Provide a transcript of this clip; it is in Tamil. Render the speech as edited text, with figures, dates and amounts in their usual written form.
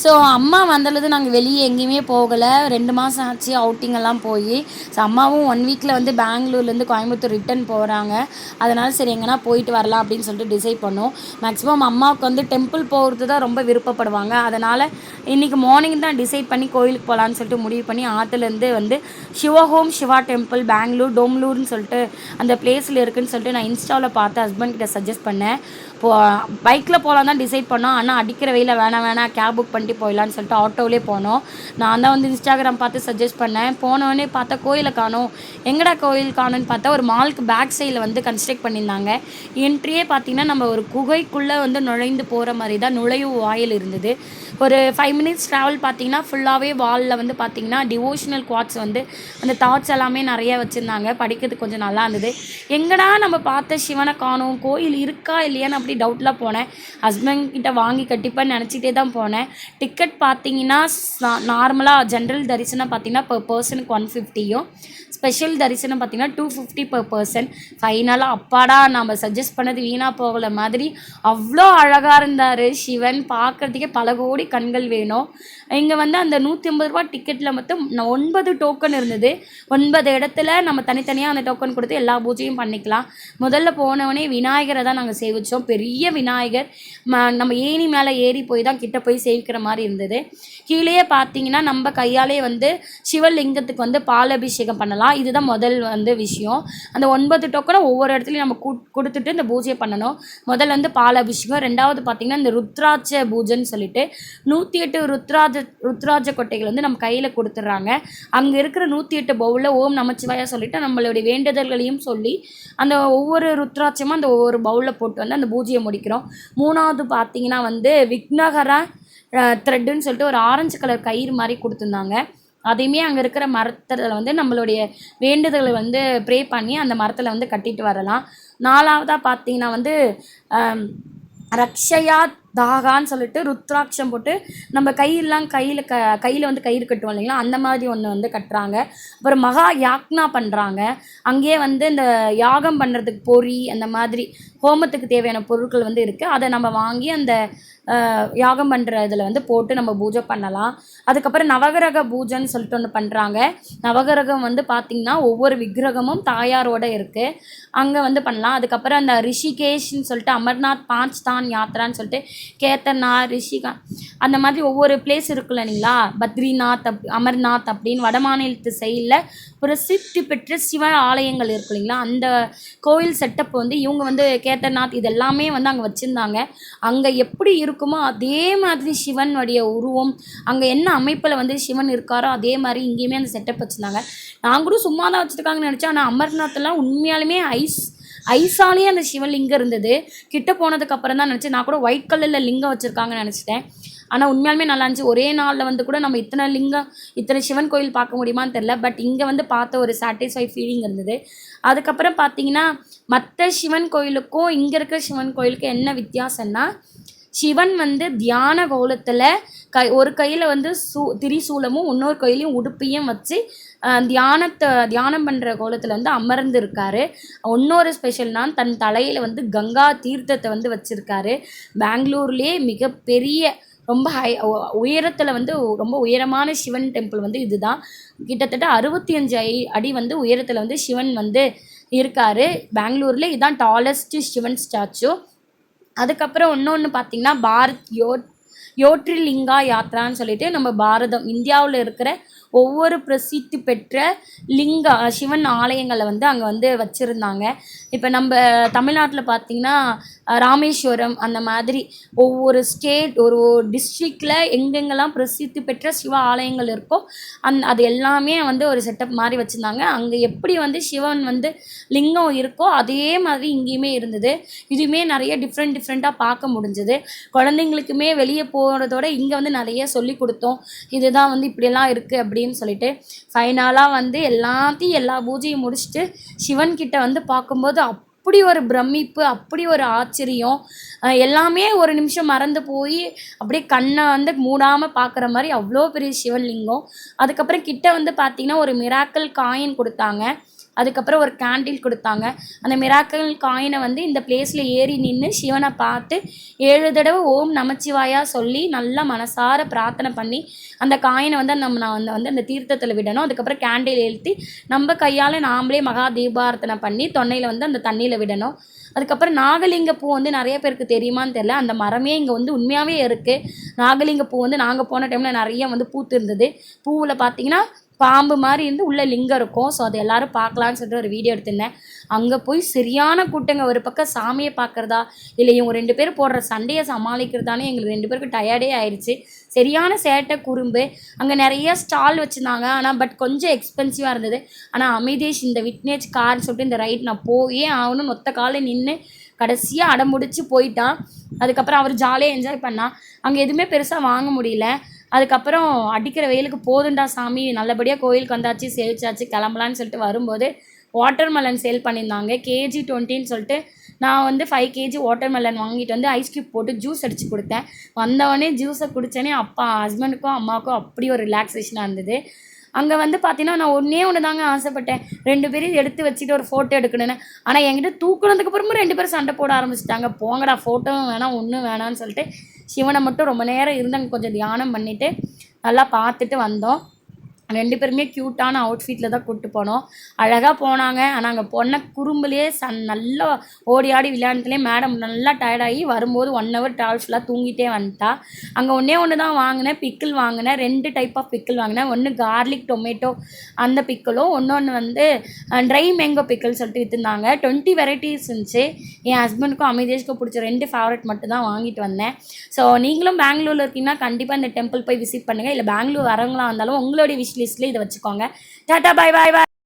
ஸோ அம்மா வந்ததுலேருந்து நாங்கள் வெளியே எங்கேயுமே போகலை. 2 மாதம் ஆச்சு அவுட்டிங்கெல்லாம் போய். ஸோ அம்மாவும் 1 வீக்கில் வந்து பெங்களூர்லேருந்து கோயம்புத்தூர் ரிட்டர்ன் போகிறாங்க. அதனால் சரி எங்கன்னா போயிட்டு வரலாம் அப்படின்னு சொல்லிட்டு டிசைட் பண்ணோம். மேக்ஸிமம் அம்மாவுக்கு வந்து டெம்பிள் போகிறது தான் ரொம்ப விருப்பப்படுவாங்க. அதனால் இன்றைக்கி மார்னிங் தான் டிசைட் பண்ணி கோயிலுக்கு போகலான்னு சொல்லிட்டு முடிவு பண்ணி ஆற்றுலேருந்து வந்து சிவஹோம் சிவா டெம்பிள் பெங்களூர் டோம்லூர்னு சொல்லிட்டு அந்த பிளேஸில் இருக்குதுன்னு சொல்லிட்டு நான் இன்ஸ்டாவில் பார்த்து ஹஸ்பண்ட் கிட்ட சஜஸ்ட் பண்ணேன். பைக்கில் போகலாம் தான் டிசைட் பண்ணோம். ஆனால் அடிக்கிற வெயிலில் வேணாம் கேப் புக் பண்ணிட்டு போயிடலான்னு சொல்லிட்டு ஆட்டோவிலே போனோம். நான் தான் வந்து இன்ஸ்டாகிராம் பார்த்து சஜஸ்ட் பண்ணேன். போனோடனே பார்த்தா கோயிலை காணோம். எங்கடா கோயில் காணோன்னு பார்த்தா ஒரு மாலுக்கு பேக் சைடில் வந்து கன்ஸ்ட்ரக்ட் பண்ணியிருந்தாங்க. என்ட்ரியே பார்த்தீங்கன்னா நம்ம ஒரு குகைக்குள்ளே வந்து நுழைந்து போகிற மாதிரி தான் நுழைவு வாயில் இருந்தது. ஒரு 5 மினிட்ஸ் ட்ராவல் பார்த்தீங்கன்னா ஃபுல்லாகவே வாலில் வந்து பார்த்தீங்கன்னா டிவோஷனல் குவாட்ஸ் வந்து அந்த தாட்ஸ் எல்லாமே நிறைய வச்சுருந்தாங்க. படிக்கிறதுக்கு கொஞ்சம் நல்லா இருந்தது. எங்கடா நம்ம பார்த்த சிவனை காணோம், கோயில் இருக்கா இல்லையான்னு அப்படி டவுட்லாம் போனேன். ஹஸ்பண்ட் கிட்ட வாங்கி கட்டிப்பேன்னு நினச்சிட்டே தான் போனேன். டிக்கெட் பார்த்தீங்கன்னா நார்மலாக ஜென்ரல் தரிசனம் பார்த்தீங்கன்னா per பர்சனுக்கு 150யும் ஸ்பெஷல் தரிசனம் பார்த்தீங்கன்னா 250 per பர்சன். ஃபைனலாக அப்பாடா நம்ம சஜஸ்ட் பண்ணது வீணாக போகல மாதிரி அவ்வளோ அழகாக இருந்தார் சிவன். பார்க்குறதுக்கே பல கோடி கண்கள் வேணும். இங்கே வந்து அந்த 150 ரூபா டிக்கெட்டில் மொத்தம் 9 டோக்கன் இருந்தது. 9 இடத்துல நம்ம தனித்தனியாக அந்த டோக்கன் கொடுத்து எல்லா பூஜையும் பண்ணிக்கலாம். முதல்ல போனவொடனே விநாயகரை தான் நாங்கள் சேவித்தோம். பெரிய விநாயகர். நம்ம ஏணி மேலே ஏறி போய் தான் கிட்ட போய் சேவிக்கிற மாதிரி இருந்தது. கீழேயே பார்த்தீங்கன்னா நம்ம கையாலே வந்து சிவலிங்கத்துக்கு வந்து பாலாபிஷேகம் பண்ணலாம். இதுதான் முதல் வந்து விஷயம். அந்த 9 டோக்கனை ஒவ்வொரு இடத்துலையும் நம்ம கொடுத்துட்டு இந்த பூஜையை பண்ணணும். முதல்ல வந்து பாலாபிஷேகம். ரெண்டாவது பார்த்தீங்கன்னா இந்த ருத்ராட்ச பூஜைன்னு சொல்லிட்டு 108 ருத்ராட்ச கொட்டைகள் வந்து நம்ம கையில் கொடுத்துட்றாங்க. அங்கே இருக்கிற 108 பவுலில் ஓம் நமச்சிவாயா சொல்லிட்டு நம்மளுடைய வேண்டுதல்களையும் சொல்லி அந்த ஒவ்வொரு ருத்ராட்சமும் அந்த ஒவ்வொரு பவுலில் போட்டு வந்து அந்த பூஜையை முடிக்கிறோம். மூணாவது பார்த்தீங்கன்னா வந்து விக்னகரா த்ரெட்டுன்னு சொல்லிட்டு ஒரு ஆரஞ்சு கலர் கயிறு மாதிரி கொடுத்துருந்தாங்க. அதையுமே அங்கே இருக்கிற மரத்தில் வந்து நம்மளுடைய வேண்டுதலை வந்து ப்ரே பண்ணி அந்த மரத்தில் வந்து கட்டிட்டு வரலாம். நாலாவதாக பார்த்தீங்கன்னா வந்து ரக்ஷயா தாகான்னு சொல்லிட்டு ருத்ராட்சம் போட்டு நம்ம கையில் வந்து கயிறு கட்டுவோம் இல்லைங்களா, அந்த மாதிரி ஒன்று வந்து கட்டுறாங்க. அப்புறம் மகா யாக்னா பண்ணுறாங்க. அங்கேயே வந்து இந்த யாகம் பண்ணுறதுக்கு பொறி அந்த மாதிரி ஹோமத்துக்கு தேவையான பொருட்கள் வந்து இருக்குது. அதை நம்ம வாங்கி அந்த யாகம் பண்ணுற இதில் வந்து போட்டு நம்ம பூஜை பண்ணலாம். அதுக்கப்புறம் நவகிரக பூஜைன்னு சொல்லிட்டு ஒன்று பண்ணுறாங்க. நவகிரகம் வந்து பார்த்திங்கன்னா ஒவ்வொரு விக்கிரகமும் தாயாரோடு இருக்குது. அங்கே வந்து பண்ணலாம். அதுக்கப்புறம் அந்த ரிஷிகேஷ்ன்னு சொல்லிட்டு அமர்நாத் 5 தான் யாத்திரான்னு சொல்லிட்டு கேத்தர்நாத் அந்த மாதிரி ஒவ்வொரு பிளேஸ் இருக்குல்ல இல்லைங்களா, பத்ரிநாத் அமர்நாத் அப்படின்னு வட மாநிலத்து சைடில் பிரசித்தி பெற்ற சிவ ஆலயங்கள் இருக்கு இல்லைங்களா, அந்த கோயில் செட்டப் வந்து இவங்க வந்து கேத்தர்நாத் இது எல்லாமே வந்து அங்கே வச்சுருந்தாங்க. அங்கே எப்படி இருக்குமோ அதே மாதிரி சிவனுடைய உருவம், அங்கே என்ன அமைப்பில் வந்து சிவன் இருக்காரோ அதே மாதிரி இங்கேயுமே அந்த செட்டப் வச்சுருந்தாங்க. நான் கூட சும்மா தான் வச்சுருக்காங்கன்னு நினச்சேன். ஆனால் அமர்நாத்லாம் உண்மையாலுமே ஐஸாலேயே அந்த சிவலிங்கம் இருந்தது. கிட்ட போனதுக்கப்புறம் தான் நினச்சேன். நான் கூட ஒயிட் கலரில் லிங்கம் வச்சுருக்காங்கன்னு நினச்சிட்டேன். ஆனால் உண்மையாலுமே நல்லா இருந்துச்சு. ஒரே நாளில் வந்து கூட நம்ம இத்தனை சிவன் கோயில் பார்க்க முடியுமான்னு தெரில. பட் இங்கே வந்து பார்த்த ஒரு சாட்டிஸ்ஃபை ஃபீலிங் இருந்தது. அதுக்கப்புறம் பார்த்தீங்கன்னா மற்ற சிவன் கோயிலுக்கும் இங்கே இருக்கிற சிவன் கோயிலுக்கும் என்ன வித்தியாசம்னா, சிவன் வந்து தியான கோலத்தில் ஒரு கையில் வந்து திரிசூலமும் இன்னொரு கையிலையும் உடுப்பையும் வச்சு தியானம் பண்ணுற கோலத்தில் வந்து அமர்ந்து இருக்காரு. இன்னொரு ஸ்பெஷல்னால் தன் தலையில் வந்து கங்கா தீர்த்தத்தை வந்து வச்சுருக்காரு. பெங்களூர்லேயே மிகப்பெரிய ரொம்ப உயரத்தில் வந்து ரொம்ப உயரமான சிவன் டெம்பிள் வந்து இதுதான். கிட்டத்தட்ட 65 அடி வந்து உயரத்தில் வந்து சிவன் வந்து இருக்கார். பெங்களூரில் இதுதான் டாலஸ்ட் சிவன் ஸ்டாச்சு. அதுக்கப்புறம் இன்னொன்று பார்த்திங்கன்னா பாரத் யோட்ரிலிங்கா யாத்ரான்னு சொல்லிட்டு நம்ம இந்தியாவில் இருக்கிற ஒவ்வொரு பிரசித்தி பெற்ற சிவன் ஆலயங்களை வந்து அங்கே வந்து வச்சுருந்தாங்க. இப்போ நம்ம தமிழ்நாட்டில் பார்த்திங்கன்னா ராமேஸ்வரம் அந்த மாதிரி ஒவ்வொரு ஸ்டேட் ஒரு டிஸ்ட்ரிக்டில் எங்கெங்கெல்லாம் பிரசித்தி பெற்ற சிவ ஆலயங்கள் இருக்கோ அது எல்லாமே வந்து ஒரு செட்டப் மாதிரி வச்சுருந்தாங்க. அங்கே எப்படி வந்து சிவன் வந்து லிங்கம் இருக்கோ அதே மாதிரி இங்கேயுமே இருந்தது. இதுவுமே நிறைய டிஃப்ரெண்ட்டாக பார்க்க முடிஞ்சது. குழந்தைங்களுக்குமே வெளியே போகிறதோட இங்கே வந்து நிறைய சொல்லி கொடுத்தோம். இதுதான் வந்து இப்படியெல்லாம் இருக்குது அப்படின்னு சொல்லிட்டு. ஃபைனலாக வந்து எல்லா பூஜையும் முடிச்சுட்டு சிவன்கிட்ட வந்து பார்க்கும்போது அப்படி ஒரு பிரமிப்பு, அப்படி ஒரு ஆச்சரியம். எல்லாமே ஒரு நிமிஷம் மறந்து போய் அப்படியே கண்ணை வந்து மூடாமல் பார்க்குற மாதிரி அவ்வளோ பெரிய சிவலிங்கம். அதுக்கப்புறம் கிட்ட வந்து பார்த்திங்கன்னா ஒரு மிராக்கிள் காயின் கொடுத்தாங்க. அதுக்கப்புறம் ஒரு கேண்டில் கொடுத்தாங்க. அந்த மிராக்கிள் காயினை வந்து இந்த பிளேஸில் ஏறி நின்று சிவனை பார்த்து 7 தடவை ஓம் நமச்சிவாயா சொல்லி நல்லா மனசார பிரார்த்தனை பண்ணி அந்த காயினை வந்து நான் வந்து அந்த தீர்த்தத்தில் விடணும். அதுக்கப்புறம் கேண்டில் ஏற்றி நம்ம கையால் நாமளே மகா தீபார்த்தனை பண்ணி தொன்னையில் வந்து அந்த தண்ணியில் விடணும். அதுக்கப்புறம் நாகலிங்க பூ வந்து நிறைய பேருக்கு தெரியுமான்னு தெரியல, அந்த மரமே இங்கே வந்து உண்மையாகவே இருக்குது. நாகலிங்க பூ வந்து நாங்கள் போன டைமில் நிறைய வந்து பூத்து இருந்தது. பூவில் பார்த்தீங்கன்னா பாம்பு மாதிரி இருந்து உள்ள லிங்கம் இருக்கும். ஸோ அது எல்லோரும் பார்க்கலான்னு சொல்லிட்டு ஒரு வீடியோ எடுத்திருந்தேன். அங்கே போய் சரியான கூட்டங்க. ஒரு பக்கம் சாமியை பார்க்குறதா இல்லை இவங்க 2 பேர் போடுற சண்டையை சமாளிக்கிறதானே எங்களுக்கு 2 பேருக்கு டயர்டே ஆயிடுச்சு. சரியான சேட்டை குறும்பு. அங்கே நிறைய ஸ்டால் வச்சுருந்தாங்க. ஆனால் பட் கொஞ்சம் எக்ஸ்பென்சிவாக இருந்தது. ஆனால் அமிதேஷ் இந்த விட்னேஜ் கார்னு சொல்லிட்டு இந்த ரைட் நான் போயே ஆகணும்னு ஒத்த காலில் நின்று கடைசியாக அடமுடிச்சு போயிட்டான். அதுக்கப்புறம் அவர் ஜாலியாக என்ஜாய் பண்ணான். அங்கே எதுவுமே பெருசாக வாங்க முடியல. அதுக்கப்புறம் அடிக்கிற வெயிலுக்கு போதுண்டா சாமி, நல்லபடியாக கோயிலுக்கு வந்தாச்சு, சேவிச்சாச்சு, கிளம்பலான்னு சொல்லிட்டு வரும்போது வாட்டர்மெலன் சேல் பண்ணியிருந்தாங்க. கேஜி 20ன்னு சொல்லிட்டு நான் வந்து 5 கேஜி வாட்டர்மெலன் வாங்கிட்டு வந்து ஐஸ் க்யூப் போட்டு ஜூஸ் அடித்து கொடுத்தேன். வந்தவொடனே ஜூஸை குடித்தோடனே அப்பா ஹஸ்பண்டுக்கும் அம்மாவுக்கும் அப்படி ஒரு ரிலாக்ஸேஷனாக இருந்தது. அங்கே வந்து பார்த்தீங்கன்னா நான் ஒன்று தாங்க ஆசைப்பட்டேன், 2 பேரையும் எடுத்து வச்சுட்டு ஒரு ஃபோட்டோ எடுக்கணுன்னு. ஆனால் என்கிட்ட தூக்குனதுக்கப்புறமும் 2 பேரும் சண்டை போட ஆரம்பிச்சிட்டாங்க. போங்கடா ஃபோட்டோவும் வேணாம் ஒன்றும் வேணான்னு சொல்லிட்டு சிவனை மட்டும் ரொம்ப நேரம் இருந்து அங்கே கொஞ்சம் தியானம் பண்ணிவிட்டு நல்லா பார்த்துட்டு வந்தோம். 2 பேருமே க்யூட்டான அவுட்ஃபிட்டில் தான் கூப்பிட்டு போனோம். அழகாக போனாங்க. ஆனால் அங்கே பொண்ணை குறும்புலேயே நல்லா ஓடி ஆடி விளையாண்டுலேயே மேடம் நல்லா டயர்டாகி வரும்போது 1 ஹவர் ட்ராவல் ஃபுல்லாக தூங்கிட்டே வந்துட்டா. அங்கே ஒன்று தான் வாங்கினேன், பிக்கிள் வாங்கினேன். 2 டைப் ஆஃப் பிக்கிள் வாங்கினேன். ஒன்று கார்லிக் டொமேட்டோ அந்த பிக்கிளும், இன்னொன்று வந்து ட்ரை மேங்கோ பிக்கிள் சொல்லிட்டு விற்றுருந்தாங்க. 20 வெரைட்டிஸ் இருந்துச்சு. என் ஹஸ்பண்டுக்கும் அமிதேஷ்க்கும் பிடிச்ச 2 ஃபேவரட் மட்டும் தான் வாங்கிட்டு வந்தேன். ஸோ நீங்களும் பெங்களூரில் இருக்கீங்கன்னா கண்டிப்பாக இந்த டெம்பிள் போய் விசிட் பண்ணுங்கள். இல்லை பெங்களூர் வரவங்களாக இருந்தாலும் உங்களுடைய லிஸ்ட்ல இதை வச்சுக்கோங்க. Tata, bye bye by.